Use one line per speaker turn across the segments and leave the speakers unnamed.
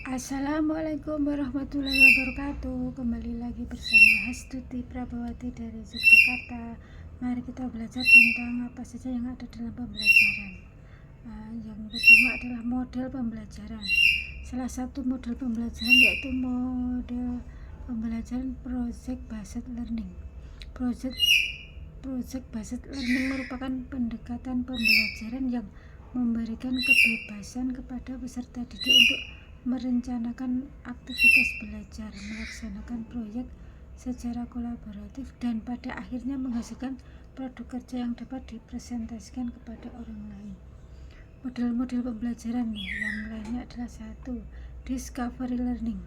Assalamualaikum warahmatullahi wabarakatuh. Kembali lagi bersama Hastuti Prabawati dari Yogyakarta. Mari kita belajar tentang apa saja yang ada dalam pembelajaran. Yang pertama adalah model pembelajaran. Salah satu model pembelajaran yaitu model pembelajaran project based learning. Project based learning merupakan pendekatan pembelajaran yang memberikan kebebasan kepada peserta didik untuk merencanakan aktivitas belajar, melaksanakan proyek secara kolaboratif, dan pada akhirnya menghasilkan produk kerja yang dapat dipresentasikan kepada orang lain. Model-model pembelajaran yang lainnya adalah 1. Discovery learning.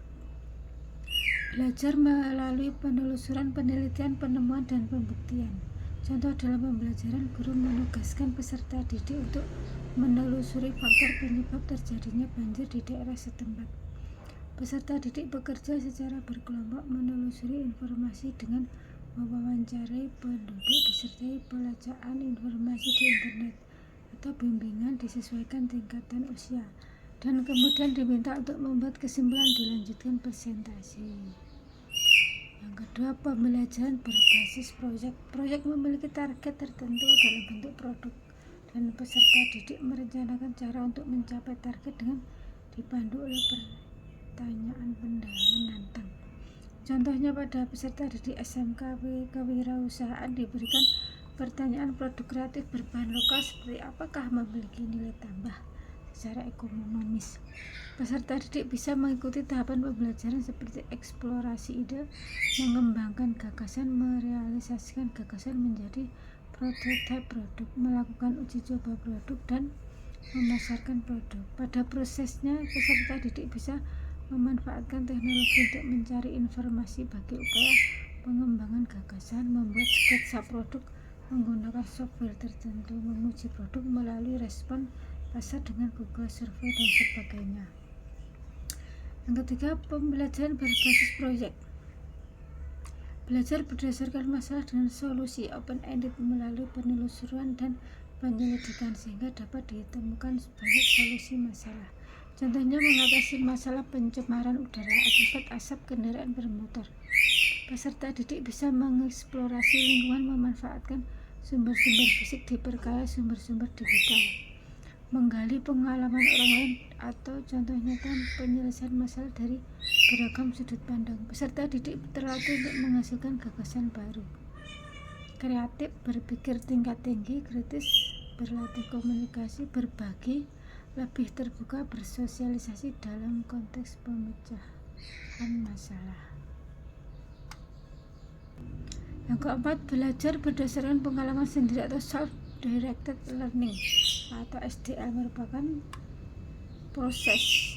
Belajar melalui penelusuran, penelitian, penemuan, dan pembuktian. Contoh dalam pembelajaran, guru menugaskan peserta didik untuk menelusuri faktor penyebab terjadinya banjir di daerah setempat. Peserta didik bekerja secara berkelompok menelusuri informasi dengan mewawancarai penduduk disertai pelacakan informasi di internet atau bimbingan disesuaikan tingkatan usia, dan kemudian diminta untuk membuat kesimpulan dilanjutkan presentasi. Yang kedua, pembelajaran berbasis proyek. Proyek memiliki target tertentu dalam bentuk produk, dan peserta didik merencanakan cara untuk mencapai target dengan dipandu oleh pertanyaan menantang. Contohnya pada peserta didik SMK kewirausahaan diberikan pertanyaan produk kreatif berbahan lokal seperti apakah memiliki nilai tambah secara ekonomis. Peserta didik bisa mengikuti tahapan pembelajaran seperti eksplorasi ide, mengembangkan gagasan, merealisasikan gagasan menjadi prototipe produk, melakukan uji coba produk, dan memasarkan produk. Pada prosesnya, peserta didik bisa memanfaatkan teknologi untuk mencari informasi bagi upaya pengembangan gagasan, membuat sketsa produk, menggunakan software tertentu, menguji produk melalui respon pasar dengan Google Survey, dan sebagainya. Yang ketiga, pembelajaran berbasis proyek. Belajar berdasarkan masalah dengan solusi open-ended melalui penelusuran dan penyelidikan sehingga dapat ditemukan banyak solusi masalah. Contohnya mengatasi masalah pencemaran udara akibat asap kendaraan bermotor. Peserta didik bisa mengeksplorasi lingkungan, memanfaatkan sumber-sumber fisik diperkaya sumber-sumber digital, menggali pengalaman orang lain, atau contoh nyata penyelesaian masalah dari beragam sudut pandang. Peserta didik terlatih untuk menghasilkan gagasan baru. Kreatif, berpikir tingkat tinggi, kritis, berlatih komunikasi, berbagi, lebih terbuka, bersosialisasi dalam konteks pemecahan masalah. Yang keempat, belajar berdasarkan pengalaman sendiri atau self-directed learning atau SDL merupakan proses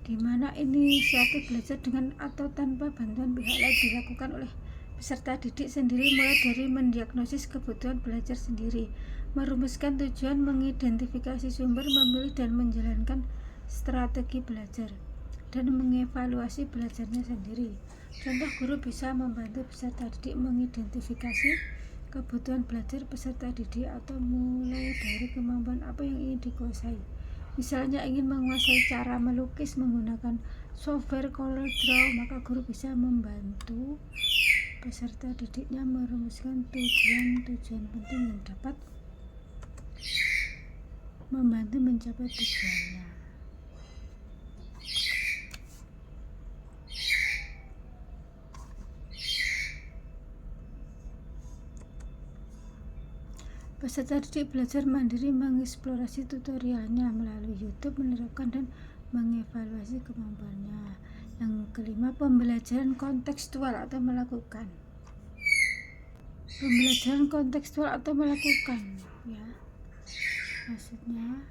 di mana inisiatif belajar dengan atau tanpa bantuan pihak lain dilakukan oleh peserta didik sendiri, mulai dari mendiagnosis kebutuhan belajar sendiri, merumuskan tujuan, mengidentifikasi sumber, memilih dan menjalankan strategi belajar, dan mengevaluasi belajarnya sendiri. Contoh, guru bisa membantu peserta didik mengidentifikasi kebutuhan belajar peserta didik atau mulai dari kemampuan apa yang ingin dikuasai. Misalnya ingin menguasai cara melukis menggunakan software CorelDRAW, maka guru bisa membantu peserta didiknya merumuskan tujuan-tujuan penting yang dapat membantu mencapai tujuannya. Peserta didik belajar mandiri mengeksplorasi tutorialnya melalui YouTube, menerapkan dan mengevaluasi kemampuannya. Yang kelima, pembelajaran kontekstual atau melakukan. Pembelajaran kontekstual atau melakukan, ya. Maksudnya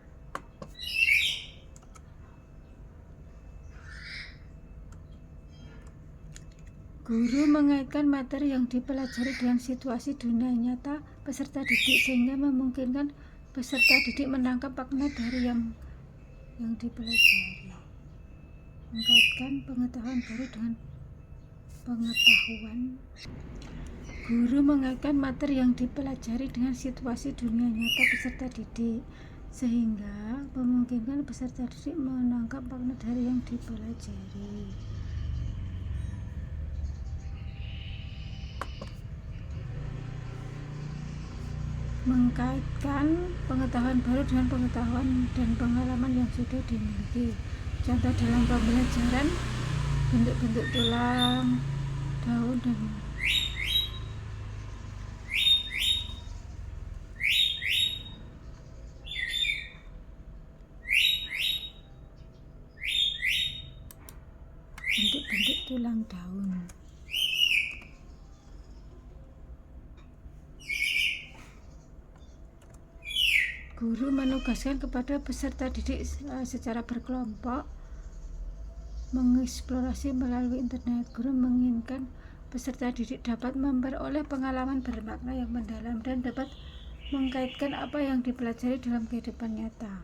guru mengaitkan materi yang dipelajari dengan situasi dunia nyata peserta didik sehingga memungkinkan peserta didik menangkap makna dari yang dipelajari. Mengkaitkan pengetahuan baru dengan pengetahuan. Guru mengaitkan materi yang dipelajari dengan situasi dunia nyata peserta didik sehingga memungkinkan peserta didik menangkap makna dari yang dipelajari. Mengkaitkan pengetahuan baru dengan pengetahuan dan pengalaman yang sudah dimiliki. Contoh dalam pembelajaran bentuk-bentuk tulang, daun, dan bentuk-bentuk tulang daun. Guru menugaskan kepada peserta didik secara berkelompok mengeksplorasi melalui internet. Guru menginginkan peserta didik dapat memperoleh pengalaman bermakna yang mendalam dan dapat mengkaitkan apa yang dipelajari dalam kehidupan nyata.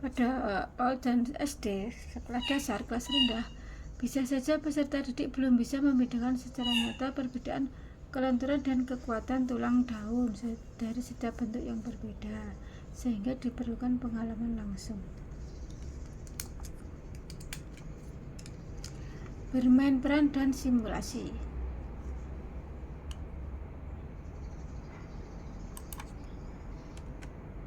Pada PAUD dan SD, sekolah dasar kelas rendah, bisa saja peserta didik belum bisa membedakan secara nyata perbedaan kelenturan dan kekuatan tulang daun dari setiap bentuk yang berbeda, sehingga diperlukan pengalaman langsung. Bermain peran dan simulasi.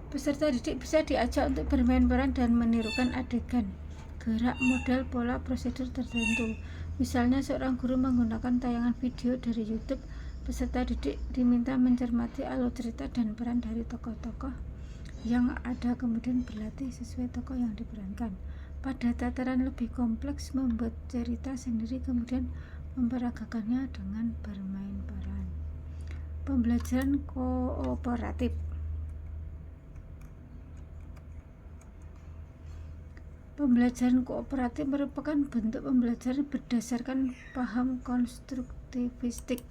Peserta didik bisa diajak untuk bermain peran dan menirukan adegan, gerak, model, pola, prosedur tertentu. Misalnya seorang guru menggunakan tayangan video dari YouTube, peserta didik diminta mencermati alur cerita dan peran dari tokoh-tokoh yang ada, kemudian berlatih sesuai tokoh yang diperankan. Pada tataran lebih kompleks, membuat cerita sendiri kemudian memperagakannya dengan bermain peran. Pembelajaran kooperatif. Pembelajaran kooperatif merupakan bentuk pembelajaran berdasarkan paham konstruktivistik.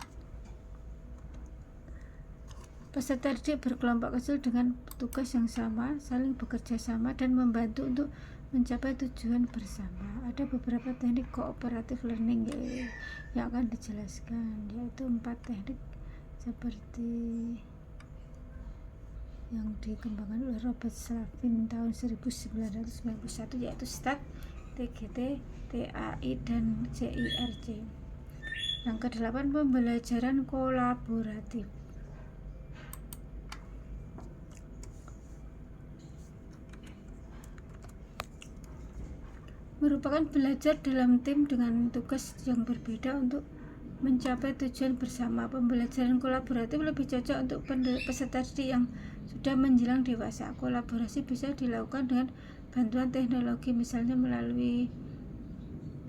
Peserta didik berkelompok kecil dengan tugas yang sama, saling bekerja sama dan membantu untuk mencapai tujuan bersama. Ada beberapa teknik cooperative learning yang akan dijelaskan, yaitu 4 teknik seperti yang dikembangkan oleh Robert Slavin tahun 1991, yaitu STAT, TGT, TAI, dan CIRC. Yang ke-8, pembelajaran kolaboratif. Merupakan belajar dalam tim dengan tugas yang berbeda untuk mencapai tujuan bersama. Pembelajaran kolaboratif lebih cocok untuk peserta didik yang sudah menjelang dewasa. Kolaborasi bisa dilakukan dengan bantuan teknologi, misalnya melalui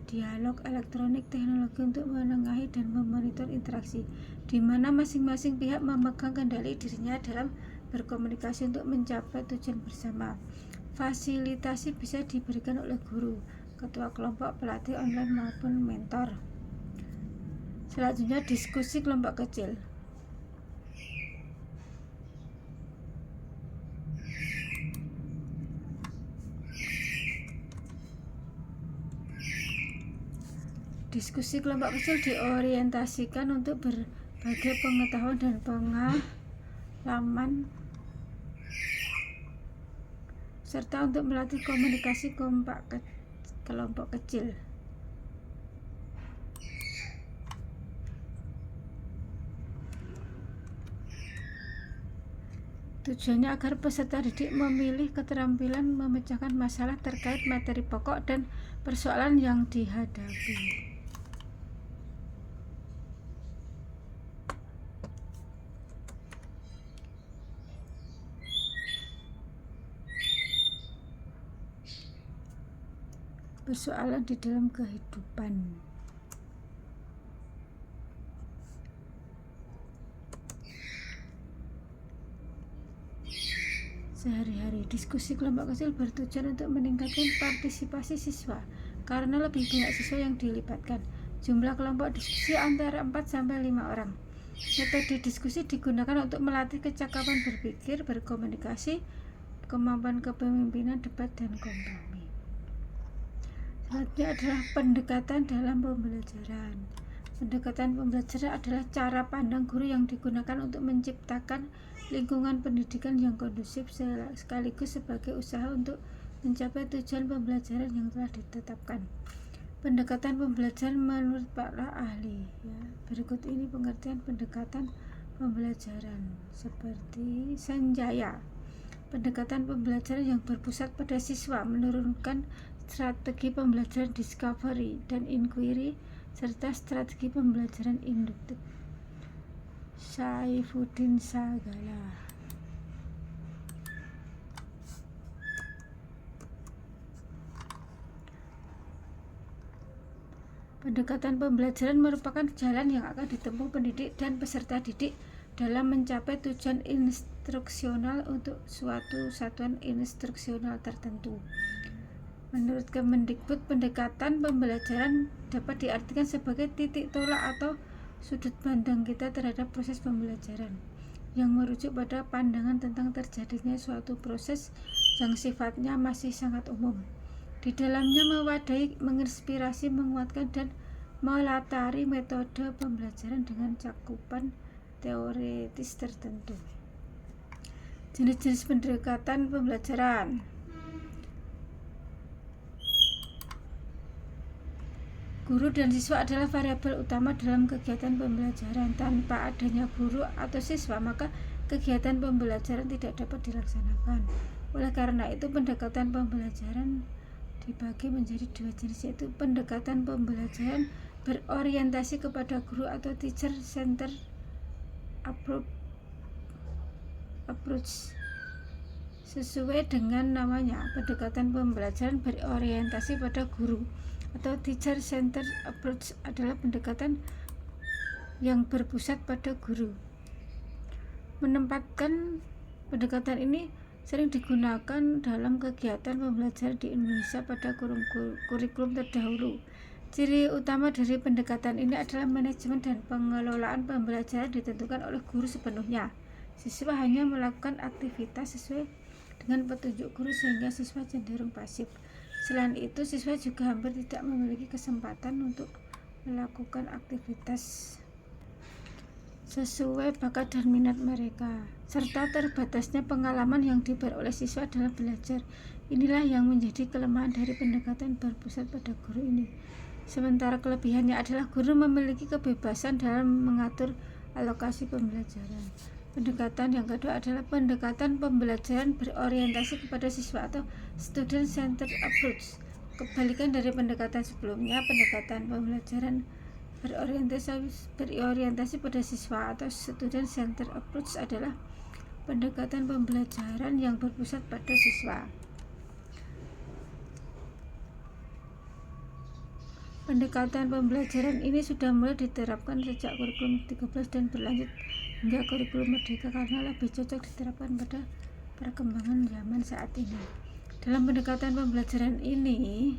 dialog elektronik, teknologi untuk menengahi dan memonitor interaksi, di mana masing-masing pihak memegang kendali dirinya dalam berkomunikasi untuk mencapai tujuan bersama. Fasilitasi bisa diberikan oleh guru, ketua kelompok, pelatih online maupun mentor. Selanjutnya, diskusi kelompok kecil. Diskusi kelompok kecil diorientasikan untuk berbagai pengetahuan dan pengalaman serta untuk melatih komunikasi kelompok kecil. Tujuannya agar peserta didik memilih keterampilan memecahkan masalah terkait materi pokok dan persoalan yang dihadapi. Persoalan di dalam kehidupan. Sehari-hari, diskusi kelompok kecil bertujuan untuk meningkatkan partisipasi siswa karena lebih banyak siswa yang dilibatkan. Jumlah kelompok diskusi antara 4-5 orang. Metode diskusi digunakan untuk melatih kecakapan berpikir, berkomunikasi, kemampuan kepemimpinan, debat, dan kompromi. Selanjutnya adalah pendekatan dalam pembelajaran. Pendekatan pembelajaran adalah cara pandang guru yang digunakan untuk menciptakan lingkungan pendidikan yang kondusif sekaligus sebagai usaha untuk mencapai tujuan pembelajaran yang telah ditetapkan. Pendekatan pembelajaran menurut para ahli. Berikut ini pengertian pendekatan pembelajaran seperti Sanjaya. Pendekatan pembelajaran yang berpusat pada siswa menurunkan strategi pembelajaran discovery dan inquiry serta strategi pembelajaran induktif. Saifuddin Sagala. Pendekatan pembelajaran merupakan jalan yang akan ditempuh pendidik dan peserta didik dalam mencapai tujuan instruksional untuk suatu satuan instruksional tertentu. Menurut Kemendikbud, pendekatan pembelajaran dapat diartikan sebagai titik tolak atau sudut pandang kita terhadap proses pembelajaran yang merujuk pada pandangan tentang terjadinya suatu proses yang sifatnya masih sangat umum. Di dalamnya mewadai, menginspirasi, menguatkan, dan melatari metode pembelajaran dengan cakupan teoritis tertentu. Jenis-jenis pendekatan pembelajaran. Guru dan siswa adalah variabel utama dalam kegiatan pembelajaran. Tanpa adanya guru atau siswa, maka kegiatan pembelajaran tidak dapat dilaksanakan. Oleh karena itu, pendekatan pembelajaran dibagi menjadi dua jenis, yaitu pendekatan pembelajaran berorientasi kepada guru atau teacher center approach. Sesuai dengan namanya, pendekatan pembelajaran berorientasi pada guru atau teacher center approach adalah pendekatan yang berpusat pada guru. Menempatkan pendekatan ini sering digunakan dalam kegiatan pembelajaran di Indonesia pada kurikulum terdahulu. Ciri utama dari pendekatan ini adalah manajemen dan pengelolaan pembelajaran ditentukan oleh guru sepenuhnya. Siswa hanya melakukan aktivitas sesuai dengan petunjuk guru sehingga siswa cenderung pasif. Selain itu, siswa juga hampir tidak memiliki kesempatan untuk melakukan aktivitas sesuai bakat dan minat mereka, serta terbatasnya pengalaman yang diperoleh siswa dalam belajar. Inilah yang menjadi kelemahan dari pendekatan berpusat pada guru ini. Sementara kelebihannya adalah guru memiliki kebebasan dalam mengatur alokasi pembelajaran. Pendekatan yang kedua adalah pendekatan pembelajaran berorientasi kepada siswa atau student centered approach. Kebalikan dari pendekatan sebelumnya, pendekatan pembelajaran berorientasi pada siswa atau student centered approach adalah pendekatan pembelajaran yang berpusat pada siswa. Pendekatan pembelajaran ini sudah mulai diterapkan sejak kurikulum 13 dan berlanjut hingga kurikulum Merdeka karena lebih cocok diterapkan pada perkembangan zaman saat ini. Dalam pendekatan pembelajaran ini,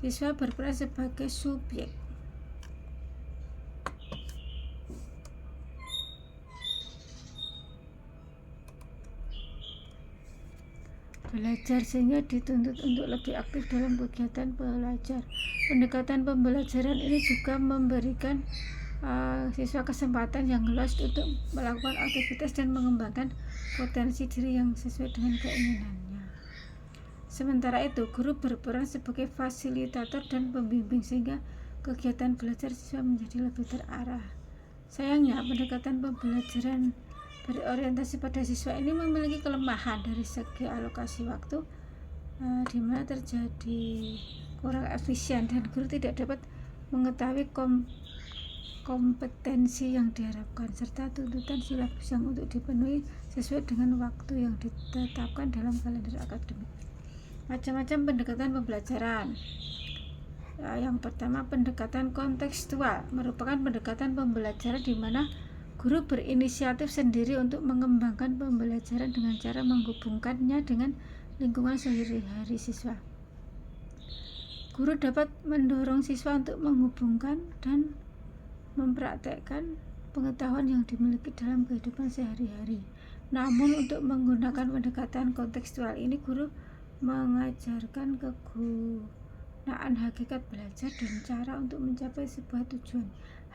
siswa berperan sebagai subjek. Belajar sehingga dituntut untuk lebih aktif dalam kegiatan belajar. Pendekatan pembelajaran ini juga memberikan siswa kesempatan yang luas untuk melakukan aktivitas dan mengembangkan potensi diri yang sesuai dengan keinginannya. Sementara itu, guru berperan sebagai fasilitator dan pembimbing sehingga kegiatan belajar siswa menjadi lebih terarah. Sayangnya, pendekatan pembelajaran berorientasi pada siswa ini memiliki kelemahan dari segi alokasi waktu, di mana terjadi kurang efisien dan guru tidak dapat mengetahui kompetensi yang diharapkan serta tuntutan silabus yang untuk dipenuhi sesuai dengan waktu yang ditetapkan dalam kalender akademik. Macam-macam pendekatan pembelajaran. Yang pertama, pendekatan kontekstual merupakan pendekatan pembelajaran di mana guru berinisiatif sendiri untuk mengembangkan pembelajaran dengan cara menghubungkannya dengan lingkungan sehari-hari siswa. Guru dapat mendorong siswa untuk menghubungkan dan mempraktekkan pengetahuan yang dimiliki dalam kehidupan sehari-hari. Namun untuk menggunakan pendekatan kontekstual ini, guru mengajarkan kegunaan hakikat belajar dan cara untuk mencapai sebuah tujuan.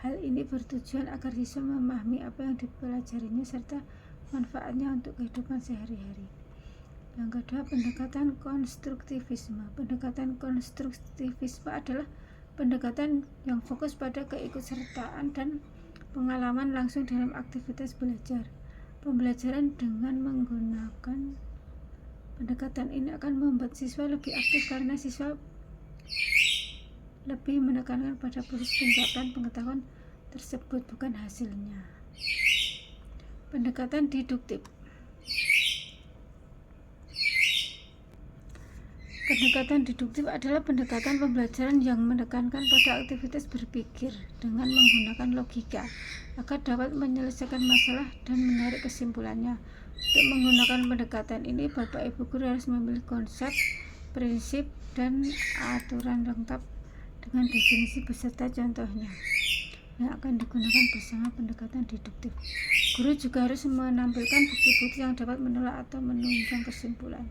Hal ini bertujuan agar siswa memahami apa yang dipelajarinya serta manfaatnya untuk kehidupan sehari-hari. Yang kedua, pendekatan konstruktivisme. Pendekatan konstruktivisme adalah pendekatan yang fokus pada keikutsertaan dan pengalaman langsung dalam aktivitas belajar. Pembelajaran dengan menggunakan pendekatan ini akan membuat siswa lebih aktif karena siswa lebih menekankan pada proses pencapaian pengetahuan tersebut, bukan hasilnya. Pendekatan deduktif. Pendekatan deduktif adalah pendekatan pembelajaran yang menekankan pada aktivitas berpikir dengan menggunakan logika agar dapat menyelesaikan masalah dan menarik kesimpulannya. Untuk menggunakan pendekatan ini, Bapak Ibu guru harus memiliki konsep, prinsip, dan aturan lengkap dengan definisi beserta contohnya yang akan digunakan bersama pendekatan deduktif. Guru juga harus menampilkan bukti-bukti yang dapat menolak atau menunjang kesimpulan.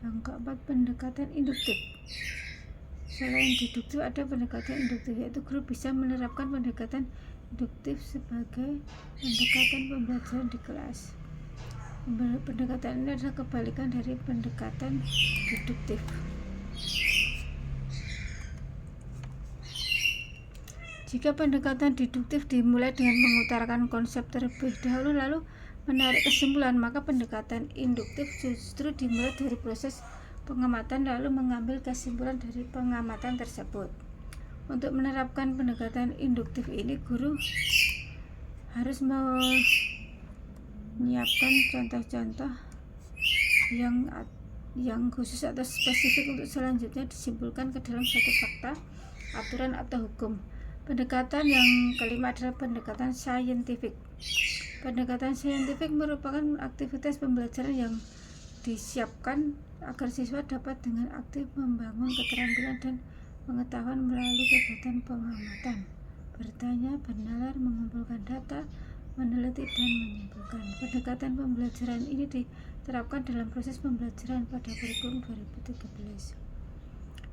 Yang keempat, pendekatan induktif. Selain deduktif, ada pendekatan induktif, yaitu guru bisa menerapkan pendekatan induktif sebagai pendekatan pembelajaran di kelas. Pendekatan ini adalah kebalikan dari pendekatan deduktif. Jika pendekatan deduktif dimulai dengan mengutarakan konsep terlebih dahulu lalu menarik kesimpulan, maka pendekatan induktif justru dimulai dari proses pengamatan lalu mengambil kesimpulan dari pengamatan tersebut. Untuk menerapkan pendekatan induktif ini, guru harus menyiapkan contoh-contoh yang khusus atau spesifik untuk selanjutnya disimpulkan ke dalam suatu fakta, aturan, atau hukum. Pendekatan yang kelima adalah pendekatan saintifik. Pendekatan saintifik merupakan aktivitas pembelajaran yang disiapkan agar siswa dapat dengan aktif membangun keterampilan dan pengetahuan melalui kegiatan pengamatan, bertanya, bernalar, mengumpulkan data, meneliti, dan menyimpulkan. Pendekatan pembelajaran ini diterapkan dalam proses pembelajaran pada kurikulum 2013.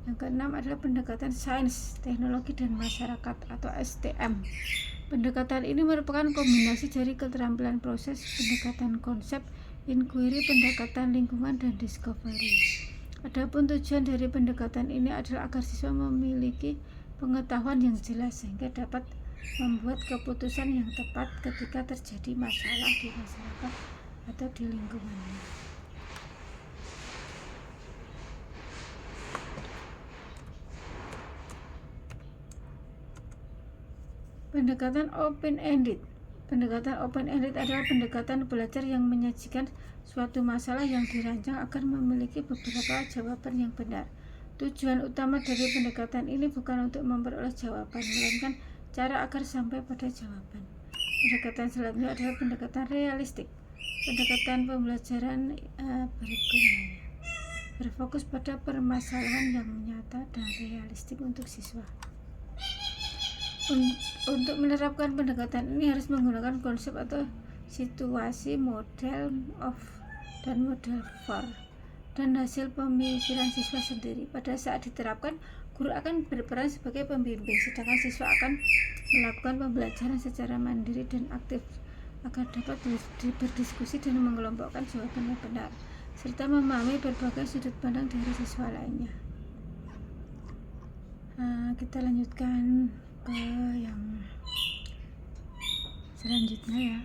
Yang keenam adalah pendekatan sains, teknologi, dan masyarakat atau STM. Pendekatan ini merupakan kombinasi dari keterampilan proses, pendekatan konsep, inquiry, pendekatan lingkungan, dan discovery. Adapun tujuan dari pendekatan ini adalah agar siswa memiliki pengetahuan yang jelas sehingga dapat membuat keputusan yang tepat ketika terjadi masalah di masyarakat atau di lingkungannya. Pendekatan open-ended. Pendekatan open-ended adalah pendekatan belajar yang menyajikan suatu masalah yang dirancang agar memiliki beberapa jawaban yang benar. Tujuan utama dari pendekatan ini bukan untuk memperoleh jawaban, melainkan cara agar sampai pada jawaban. Pendekatan selanjutnya adalah pendekatan realistik. Pendekatan pembelajaran berikutnya berfokus pada permasalahan yang nyata dan realistik untuk siswa. Untuk menerapkan pendekatan ini harus menggunakan konsep atau situasi, model of, dan model for, dan hasil pemikiran siswa sendiri. Pada saat diterapkan, guru akan berperan sebagai pembimbing, sedangkan siswa akan melakukan pembelajaran secara mandiri dan aktif agar dapat berdiskusi dan mengelompokkan jawaban yang benar, serta memahami berbagai sudut pandang dari siswa lainnya. Kita lanjutkan ke yang selanjutnya ya.